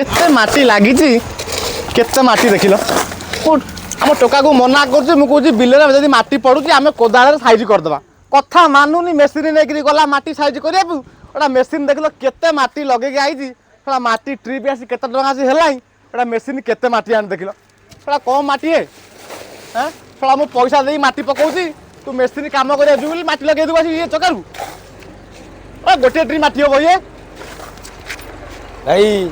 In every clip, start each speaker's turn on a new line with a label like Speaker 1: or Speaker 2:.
Speaker 1: केते माटी लागी केते माटी देखिल आम टोका को मना कर बिल में माटी पड़ुची आम कोदाल साइज करदे कथा मानुनी मेसीन नहीं गला माटी साइज करने गोटा मेसीन देख केते माटी लगे आई माटी ट्रिप आसी केते टका आसी है मेसीन केते माटी आनी देख कम माटी है हाँ मु पैसा दे माटी पकाऊँ तू मेसीन कम कर माटी लगे देबू ये चकारु गोटे ट्री माटी हम ये
Speaker 2: भाई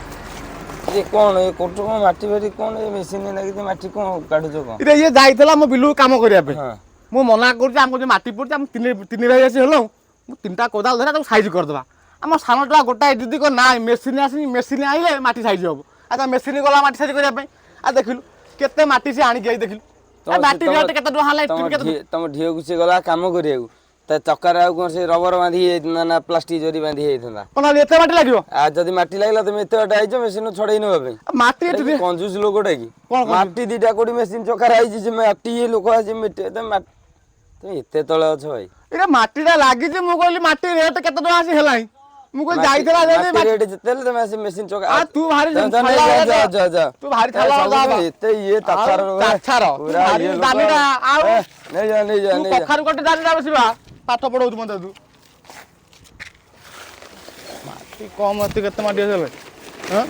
Speaker 2: ये कौन ये कोटो को माटी बाटी कौन ये मशीन लगी माटी कौन काढु जो
Speaker 1: इरे ये जाइतला मो बिलु काम करिया पे मु मना करछि हमको जे माटी पड़छि हम तीन भाई आसी हलो मु तीनटा कोदाल धरा तो साइज कर देबा हम सानटा गोटा दीदी को ना मेसीन आसी मेसीन आइले माटी साइज होबो आ मेसीन गला माटी साइज करिया पे आ देखिलु केते माटी से आनी गई देखिलु आ माटी रेट केते दो हला
Speaker 2: तुम ढियो गुसी गला काम करिया चक्कर आउ से रबर बांधी ना प्लास्टिक जरी बांधी होता
Speaker 1: कोन एते माटी लागियो
Speaker 2: आ जदी माटी लागला तुम एते बाटा आइजो मशीन छड़ाई नबा पे
Speaker 1: माटी
Speaker 2: कंजूस लोकटा की माटी दीटा कोडी मशीन चक्कर आइजी जे माटी ये लोक आसी मिटे तुम एते तळे अछ भाई
Speaker 1: इरे माटीटा लागी जे मु कहली माटी रेट केते दो आसी हलाई मु को जाइतला जे
Speaker 2: माटी रेट जतेले तुम आसी मशीन चक्कर
Speaker 1: आ तू भारी
Speaker 2: जा
Speaker 1: तू भारी थाला जा
Speaker 2: एते ये तछार
Speaker 1: पूरा ये दानीटा आ
Speaker 2: नहीं जा
Speaker 1: तू कखार कोटे दानीटा बसिबा पाठ पढ़ाऊ मत तू माटी कम अति केते माटी हेले हां